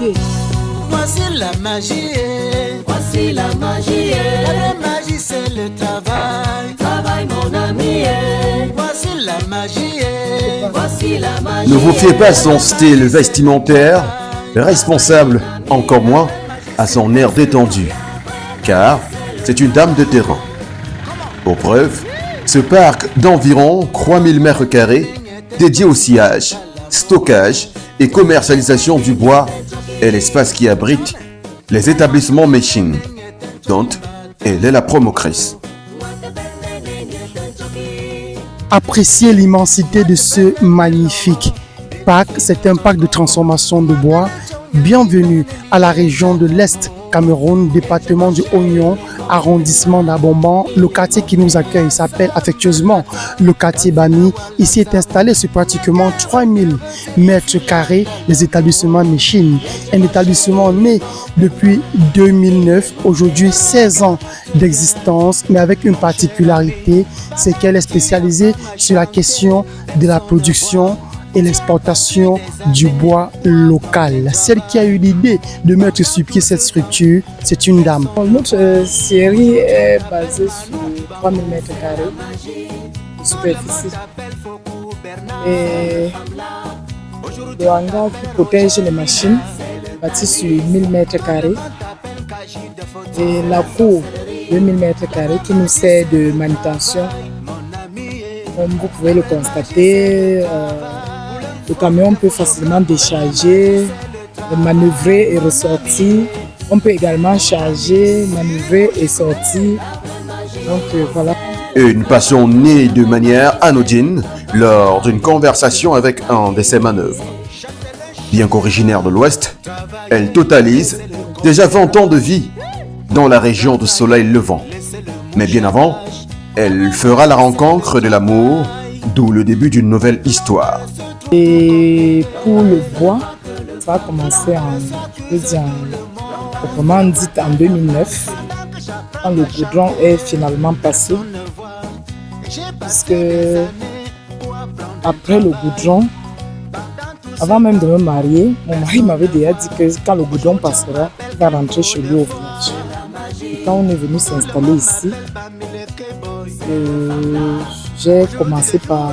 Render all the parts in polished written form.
pied. Voici la magie, Voici la magie, la vraie magie c'est le travail. travail mon ami, Voici la magie, voici la magie. Ne vous fiez pas à son style vestimentaire, responsable encore moins à son air détendu, car c'est une dame de terrain. Pour preuve, ce parc d'environ 3000 m² dédié au sciage, stockage et commercialisation du bois est l'espace qui abrite les établissements Machine, dont elle est la promotrice. Appréciez l'immensité de ce magnifique parc. C'est un parc de transformation de bois. Bienvenue à la région de l'Est Cameroun, département du Oignon, arrondissement d'Abomban. Le quartier qui nous accueille s'appelle affectueusement le quartier Bami. Ici est installé sur pratiquement 3000 m², les établissements Machine. Un établissement né depuis 2009, aujourd'hui 16 ans d'existence, mais avec une particularité, c'est qu'elle est spécialisée sur la question de la production et l'exportation du bois local. Celle qui a eu l'idée de mettre sur pied cette structure, c'est une dame. Notre série est basée sur 3000 m² de superficie. Et le hangar qui protège les machines, bâti sur 1000 m². Et la cour, 2000 m² qui nous sert de manutention. Comme vous pouvez le constater, le camion peut facilement décharger, manœuvrer et ressortir. On peut également charger, manœuvrer et sortir. Donc voilà. Une passion née de manière anodine lors d'une conversation avec un de ses manœuvres. Bien qu'originaire de l'Ouest, elle totalise déjà 20 ans de vie dans la région de Soleil Levant. Mais bien avant, elle fera la rencontre de l'amour, d'où le début d'une nouvelle histoire. Et pour le bois, ça a commencé proprement dit en 2009, quand le goudron est finalement passé. Puisque après le goudron, avant même de me marier, mon mari m'avait déjà dit que quand le goudron passera, il va rentrer chez lui au village. Et quand on est venu s'installer ici, j'ai commencé par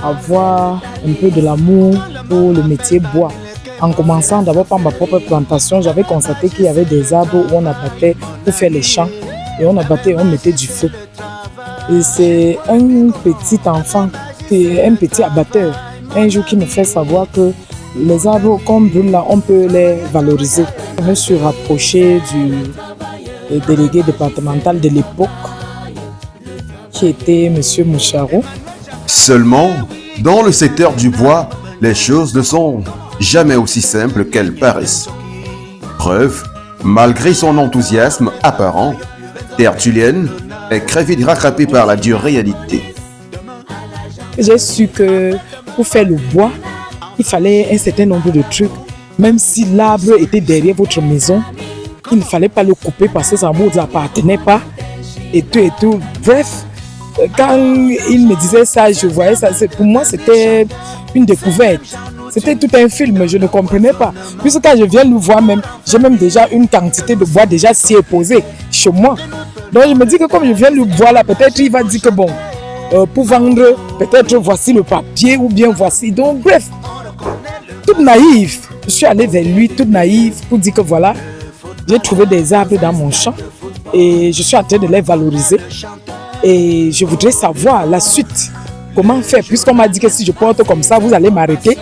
avoir un peu de l'amour pour le métier bois. En commençant d'abord par ma propre plantation, j'avais constaté qu'il y avait des arbres où on abattait pour faire les champs. Et on abattait et on mettait du feu. Et c'est un petit enfant, un petit abatteur, un jour qui me fait savoir que les arbres qu'on brûle là, on peut les valoriser. Je me suis rapproché du délégué départemental de l'époque, qui était M. Moucharou. Seulement, dans le secteur du bois, les choses ne sont jamais aussi simples qu'elles paraissent. Preuve, malgré son enthousiasme apparent, Tertullienne est très vite rattrapée par la dure réalité. J'ai su que pour faire le bois, il fallait un certain nombre de trucs. Même si l'arbre était derrière votre maison, il ne fallait pas le couper parce que ça ne vous appartenait pas. Et tout. Bref, quand il me disait ça, je voyais ça. Pour moi, c'était une découverte. C'était tout un film, je ne comprenais pas. Puisque quand je viens le voir même, j'ai même déjà une quantité de bois déjà s'y est posée chez moi. Donc je me dis que comme je viens le voir là, peut-être il va dire que bon, pour vendre, peut-être voici le papier ou bien voici. Donc bref, toute naïve, je suis allée vers lui, toute naïve, pour dire que voilà, j'ai trouvé des arbres dans mon champ et je suis en train de les valoriser. Et je voudrais savoir la suite, comment faire, puisqu'on m'a dit que si je porte comme ça, vous allez m'arrêter.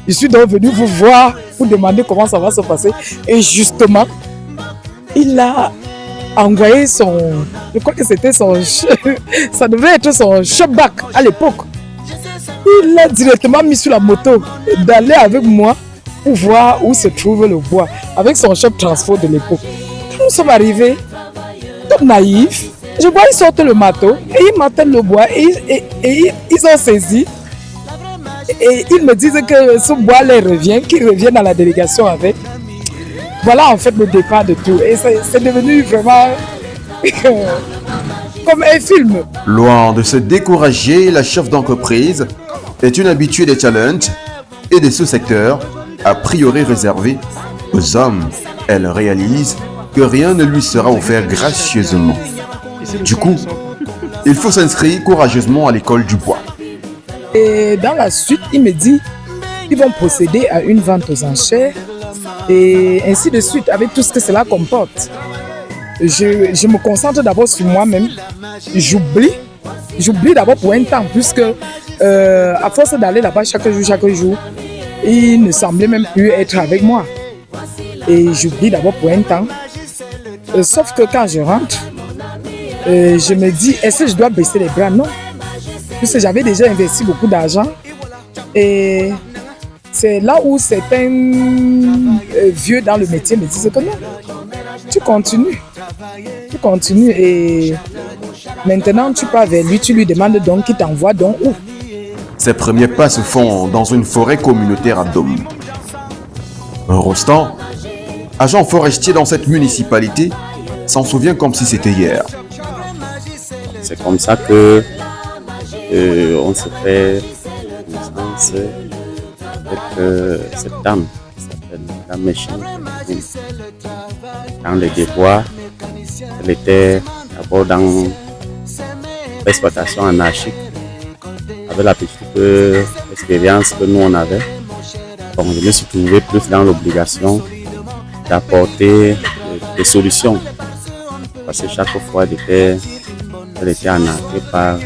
Je suis donc venu vous voir pour demander comment ça va se passer. Et justement, il a envoyé je crois que c'était ça devait être son shopback à l'époque. Il l'a directement mis sur la moto d'aller avec moi pour voir où se trouve le bois, avec son shop transport de l'époque. Quand nous sommes arrivés, tout naïfs, je vois ils sortent le marteau et ils m'attendent le bois et ils ont saisi. Et ils me disent que ce bois leur revient, qu'ils reviennent à la délégation avec. Voilà en fait le départ de tout. Et c'est devenu vraiment comme un film. Loin de se décourager, la chef d'entreprise est une habituée des challenges et des sous-secteurs a priori réservée aux hommes, elle réalise que rien ne lui sera offert gracieusement. Du coup, il faut s'inscrire courageusement à l'école du bois. Et dans la suite, il me dit, ils vont procéder à une vente aux enchères et ainsi de suite, avec tout ce que cela comporte. Je me concentre d'abord sur moi-même. J'oublie d'abord pour un temps, puisque à force d'aller là-bas chaque jour, il ne semblait même plus être avec moi. Et j'oublie d'abord pour un temps. Sauf que quand je rentre, je me dis, est-ce que je dois baisser les bras? Non. Puisque j'avais déjà investi beaucoup d'argent. Et c'est là où certains vieux dans le métier me disent que non, tu continues. Et maintenant tu pars vers lui, tu lui demandes donc qu'il t'envoie donc où? Ses premiers pas se font dans une forêt communautaire à Dôme. Rostand, agent forestier dans cette municipalité, s'en souvient comme si c'était hier. C'est comme ça que on se fait connaissance avec cette dame qui s'appelle la Méchine. Dans les débois, elle était d'abord dans l'exploitation anarchique, avec la petite expérience que nous on avait. Bon, je me suis trouvé plus dans l'obligation d'apporter des solutions, parce que chaque fois elle était arnaquée par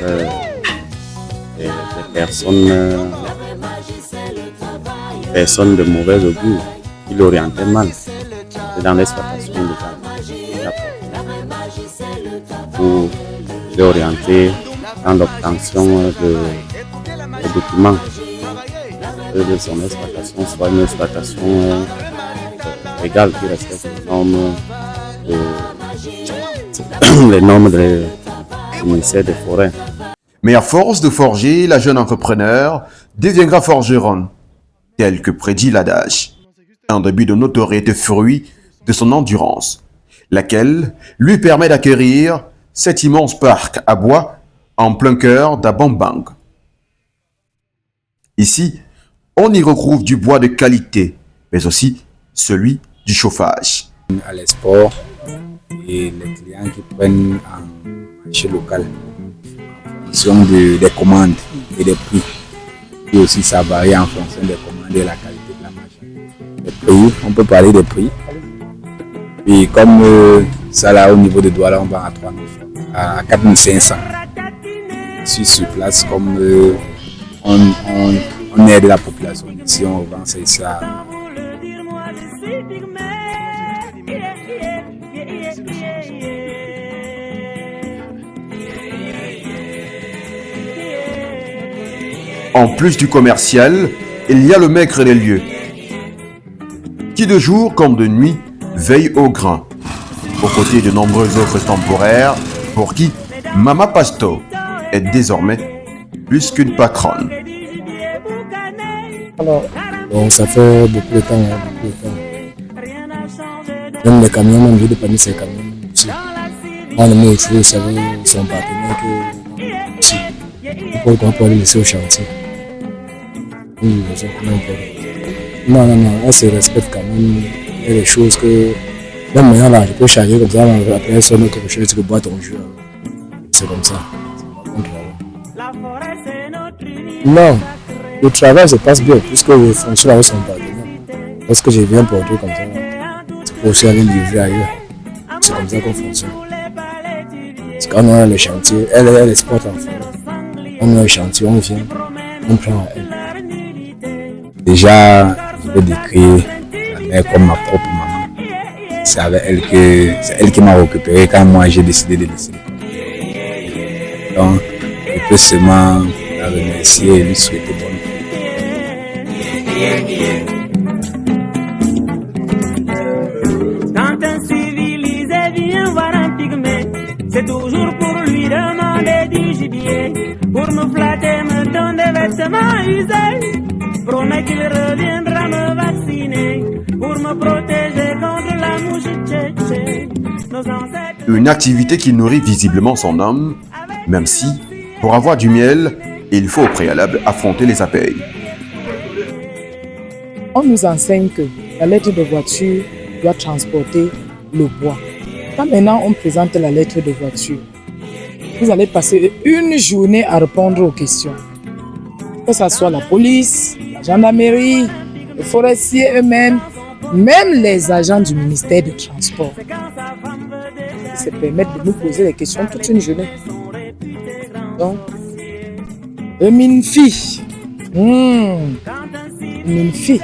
des personnes de mauvaise augure qui l'orientaient mal dans l'exploitation de la pour l'orienter dans l'obtention de documents, que son exploitation soit une exploitation légale qui respecte les normes du ministère des Forêts. Mais à force de forger, la jeune entrepreneur deviendra forgeronne, tel que prédit l'adage. Un début de notoriété fruit de son endurance, laquelle lui permet d'acquérir cet immense parc à bois en plein cœur d'Abambang. Ici, on y retrouve du bois de qualité, mais aussi celui du chauffage. À l'export et les clients qui prennent en marché local en fonction des commandes et des prix. Et aussi ça varie en fonction des commandes et la qualité de la machine. Les prix, on peut parler des prix. Et comme ça là au niveau de Douala, on va à 3 000 francs, à 4 500. Je suis sur place comme on aide la population ici, on vend ça. En plus du commercial, il y a le maître des lieux, qui de jour comme de nuit veille au grain, aux côtés de nombreux autres temporaires pour qui Mama Pasto est désormais plus qu'une patronne. Alors, bon, ça fait beaucoup de temps. Même les camions, même j'ai dépanné ces camions aussi. On a mis autre chose, ça veut son partenaire que aussi. On peut aller laisser au chantier. Non, on se respecte quand même. Il y a des choses que, même maintenant là, je peux charger comme ça, après ça, quelque chose, tu peux boire ton jus. C'est comme ça. Non, le travail se passe bien, puisque je fonctionne avec son partenaire. Parce que je viens porter comme ça, c'est pour aussi aller livrer ailleurs. C'est comme ça qu'on fonctionne. Parce qu'on a le chantier, elle exporte en forêt. On a le chantier, on vient, on prend à elle. Déjà, je vais décrire la mère comme ma propre maman. C'est elle qui m'a récupéré quand moi j'ai décidé de laisser. Donc, je peux seulement la remercier et lui souhaiter bonne vie. Quand un civilisé vient voir un pygmée, c'est toujours pour lui demander du gibier. Pour me flatter, me donne des vêtements usés. Promets qu'il reviendra me vacciner pour me protéger contre la mouche tchétché. Une activité qui nourrit visiblement son homme, même si, pour avoir du miel, il faut au préalable affronter les abeilles. On nous enseigne que la lettre de voiture doit transporter le bois. Quand maintenant on présente la lettre de voiture, vous allez passer une journée à répondre aux questions. Que ce soit la police, la gendarmerie, les forestiers eux-mêmes, même les agents du ministère du Transport. Ils se permettent de nous poser des questions toute une journée. Donc, une fille. Une fille.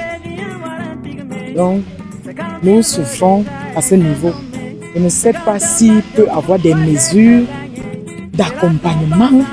Donc, nous souffrons à ce niveau. Je ne sais pas s'il peut y avoir des mesures d'accompagnement.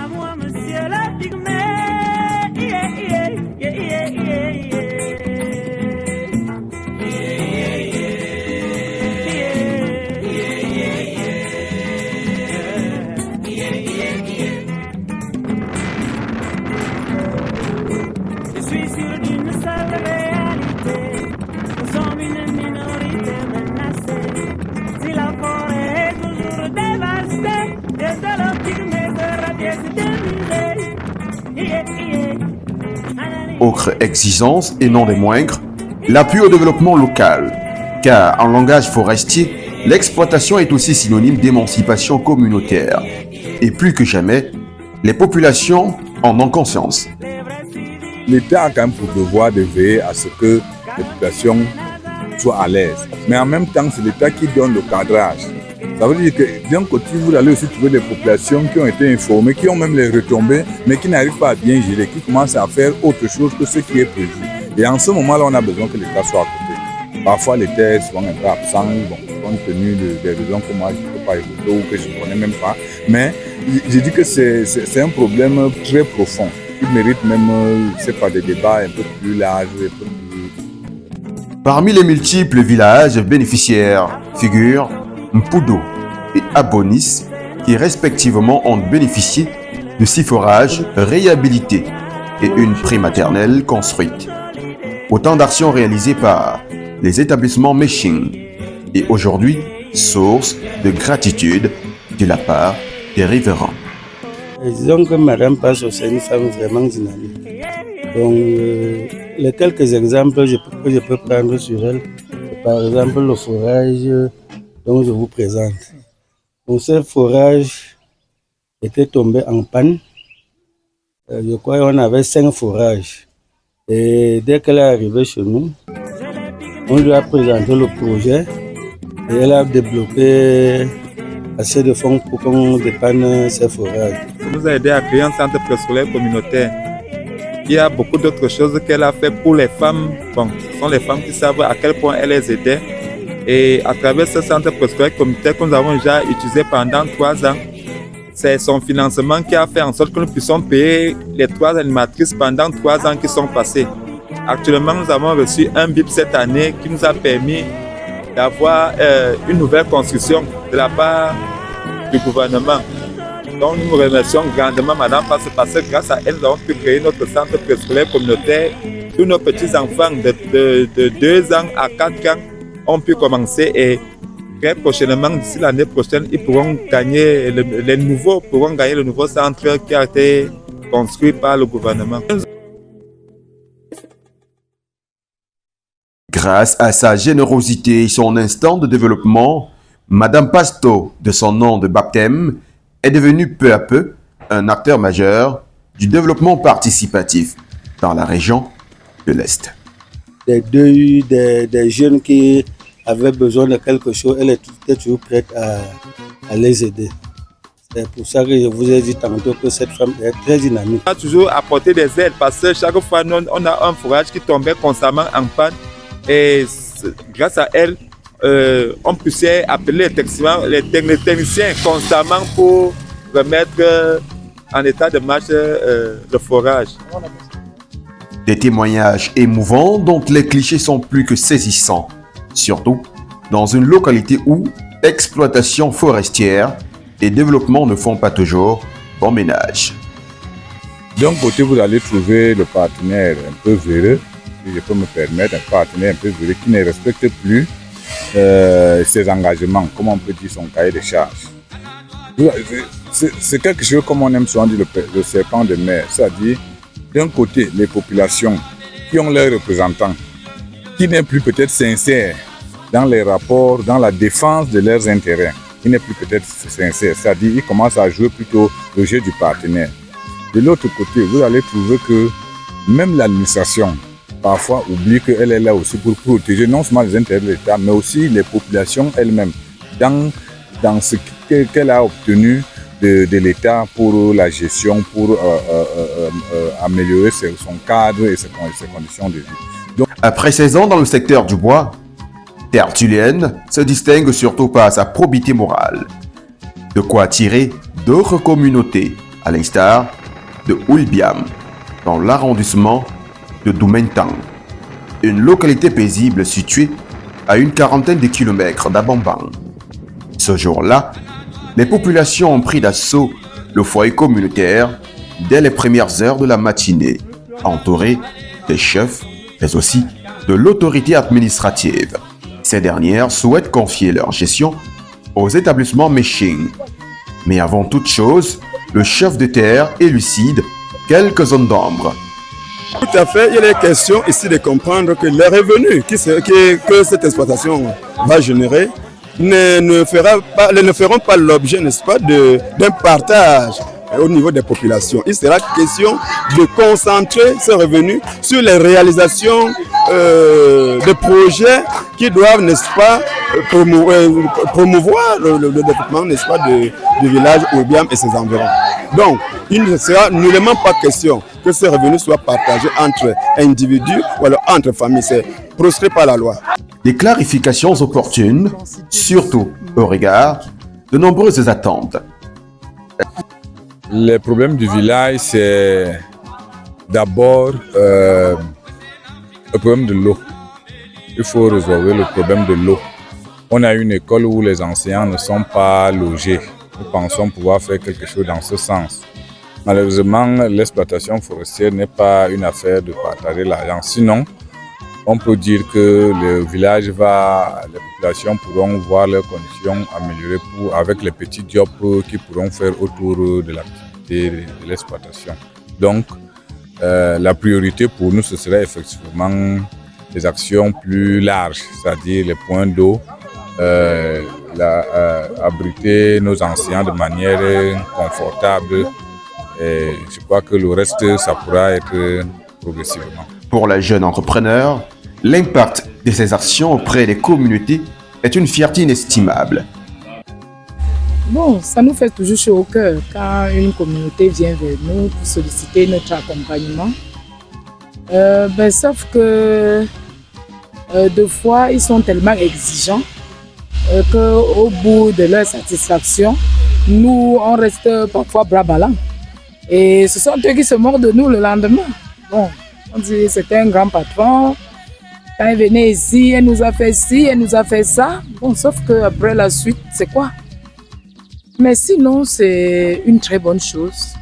Autre exigence, et non des moindres, l'appui au développement local. Car en langage forestier, l'exploitation est aussi synonyme d'émancipation communautaire. Et plus que jamais, les populations en ont conscience. L'État a quand même pour devoir de veiller à ce que les populations soient à l'aise. Mais en même temps, c'est l'État qui donne le cadrage. Ça veut dire que d'un côté, vous allez aussi trouver des populations qui ont été informées, qui ont même les retombées, mais qui n'arrivent pas à bien gérer, qui commencent à faire autre chose que ce qui est prévu. Et en ce moment-là, on a besoin que l'État soit à côté. Parfois, l'État est souvent un peu absent, compte tenu des raisons que moi je ne peux pas évoquer ou que je ne connais même pas. Mais je dis que c'est un problème très profond, qui mérite même, des débats un peu plus larges, un peu plus... Parmi les multiples villages bénéficiaires figurent Mpudo et Abonis, qui respectivement ont bénéficié de 6 forages réhabilités et une prématernelle construite. Autant d'actions réalisées par les établissements Meshing et aujourd'hui source de gratitude de la part des riverains. Disons que Madame Passo, c'est une femme vraiment dynamique. Donc, les quelques exemples que je peux prendre sur elle, c'est par exemple le forage dont je vous présente. Donc, ce forage était tombé en panne. Je crois qu'on avait 5 forages. Et dès qu'elle est arrivée chez nous, on lui a présenté le projet et elle a débloqué assez de fonds pour qu'on dépanne ces forages. Ça nous a aidé à créer un centre préscolaire communautaire. Il y a beaucoup d'autres choses qu'elle a fait pour les femmes. Bon, ce sont les femmes qui savent à quel point elle les aidait. Et à travers ce centre préscolaire communautaire que nous avons déjà utilisé pendant 3 ans, c'est son financement qui a fait en sorte que nous puissions payer les 3 animatrices pendant 3 ans qui sont passés. Actuellement, nous avons reçu un BIP cette année qui nous a permis d'avoir une nouvelle construction de la part du gouvernement. Donc nous remercions grandement Madame parce que grâce à elle, nous avons pu créer notre centre préscolaire communautaire. Tous nos petits-enfants de 2 ans à 4 ans ont pu commencer et très prochainement, d'ici l'année prochaine, ils pourront gagner, les nouveaux pourront gagner le nouveau centre qui a été construit par le gouvernement. Grâce à sa générosité et son instinct de développement, Madame Pasto, de son nom de baptême, est devenue peu à peu un acteur majeur du développement participatif dans la région de l'Est. Des jeunes qui avaient besoin de quelque chose, elle était toujours prête à les aider. C'est pour ça que je vous ai dit tantôt que cette femme est très dynamique. On a toujours apporté des aides parce que chaque fois, on a un forage qui tombait constamment en panne. Et grâce à elle, on puissait appeler les techniciens constamment pour remettre en état de marche le forage. Des témoignages émouvants dont les clichés sont plus que saisissants, surtout dans une localité où exploitation forestière et développement ne font pas toujours bon ménage. D'un côté, vous allez trouver le partenaire un peu véreux, si je peux me permettre, un partenaire un peu véreux qui ne respecte plus ses engagements, comme on peut dire son cahier de charges. C'est quelque chose comme on aime souvent dire le serpent de mer, c'est-à-dire d'un côté les populations qui ont leurs représentants qui n'est plus peut-être sincère dans les rapports, dans la défense de leurs intérêts. Il n'est plus peut-être sincère, c'est-à-dire il commence à jouer plutôt le jeu du partenaire. De l'autre côté, vous allez trouver que même l'administration, parfois, oublie qu'elle est là aussi pour protéger non seulement les intérêts de l'État, mais aussi les populations elles-mêmes, dans ce qu'elle a obtenu de l'État pour la gestion, pour améliorer son cadre et ses conditions de vie. Donc, après 16 ans dans le secteur du bois, Tertullienne se distingue surtout par sa probité morale. De quoi attirer d'autres communautés, à l'instar de Oulbiam, dans l'arrondissement de Doumentang, une localité paisible située à une quarantaine de kilomètres d'Abambang. Ce jour-là, les populations ont pris d'assaut le foyer communautaire dès les premières heures de la matinée, entourés des chefs, mais aussi de l'autorité administrative. Ces dernières souhaitent confier leur gestion aux établissements Méching. Mais avant toute chose, le chef de terre élucide quelques zones d'ombre. Tout à fait, il est question ici de comprendre que les revenus que cette exploitation va générer ne feront pas l'objet, n'est-ce pas, d'un partage au niveau des populations. Il sera question de concentrer ces revenus sur les réalisations de projets qui doivent, n'est-ce pas, promouvoir le développement, n'est-ce pas, du village Oulbiam et ses environs. Donc, il ne sera nullement pas question que ces revenus soient partagés entre individus ou alors entre familles. C'est proscrit par la loi. Des clarifications opportunes, surtout au regard de nombreuses attentes. Les problèmes du village, c'est d'abord le problème de l'eau. Il faut résolver le problème de l'eau. On a une école où les enseignants ne sont pas logés. Nous pensons pouvoir faire quelque chose dans ce sens. Malheureusement, l'exploitation forestière n'est pas une affaire de partager l'argent. Sinon, on peut dire que le village les populations pourront voir leurs conditions améliorées avec les petits jobs qu'ils pourront faire autour de l'activité de l'exploitation. Donc, la priorité pour nous, ce serait effectivement des actions plus larges, c'est-à-dire les points d'eau, abriter nos enseignants de manière confortable. Et je crois que le reste, ça pourra être progressivement. Pour la jeune entrepreneur, l'impact de ces actions auprès des communautés est une fierté inestimable. Bon, ça nous fait toujours chaud au cœur quand une communauté vient vers nous pour solliciter notre accompagnement. Sauf que deux fois, ils sont tellement exigeants qu'au bout de leur satisfaction, nous, on reste parfois bras ballants. Et ce sont eux qui se mordent de nous le lendemain. Bon, on dit c'était un grand patron. Quand il venait ici, elle nous a fait ci, elle nous a fait ça. Bon, sauf qu'après la suite, c'est quoi? Mais sinon, c'est une très bonne chose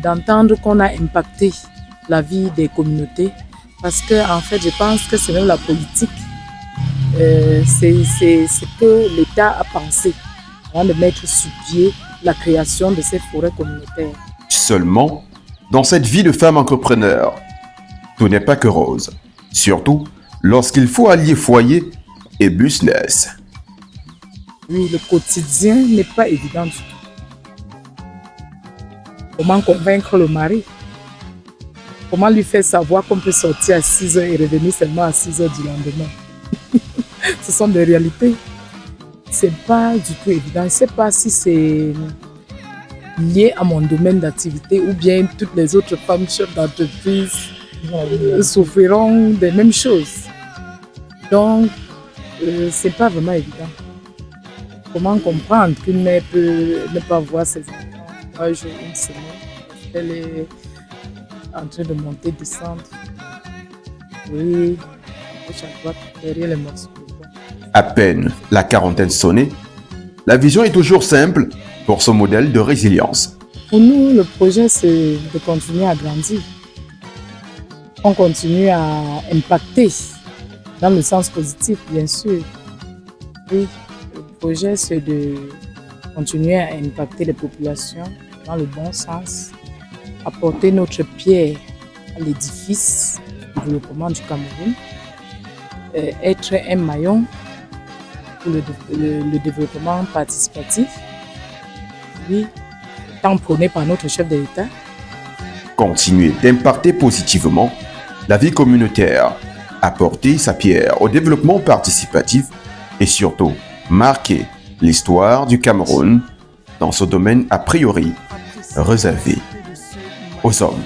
d'entendre qu'on a impacté la vie des communautés. Parce que, en fait, je pense que c'est même la politique. C'est ce que l'État a pensé avant de mettre sur pied la création de ces forêts communautaires. Seulement, dans cette vie de femme entrepreneur, tout n'est pas que rose. Surtout lorsqu'il faut allier foyer et business. Oui, le quotidien n'est pas évident du tout. Comment convaincre le mari? Comment lui faire savoir qu'on peut sortir à 6 h et revenir seulement à 6 h du lendemain? Ce sont des réalités. C'est pas du tout évident. Je ne sais pas si c'est lié à mon domaine d'activité ou bien toutes les autres femmes chefs d'entreprise souffriront des mêmes choses. Donc, c'est pas vraiment évident. Comment comprendre qu'une mère peut ne pas voir ses enfants un jour, une semaine, parce qu'elle est en train de monter, descendre. Oui, gauche à droite, derrière les morceaux de bois. À peine la quarantaine sonnée, la vision est toujours simple pour ce modèle de résilience. Pour nous, le projet, c'est de continuer à grandir. On continue à impacter dans le sens positif, bien sûr. Oui, le projet, c'est de continuer à impacter les populations dans le bon sens, apporter notre pierre à l'édifice du développement du Cameroun être un maillon pour le développement participatif, oui, tant prôné par notre chef de l'État. Continuer d'impacter positivement la vie communautaire, apporter sa pierre au développement participatif et surtout marquer l'histoire du Cameroun dans ce domaine a priori réservé aux hommes.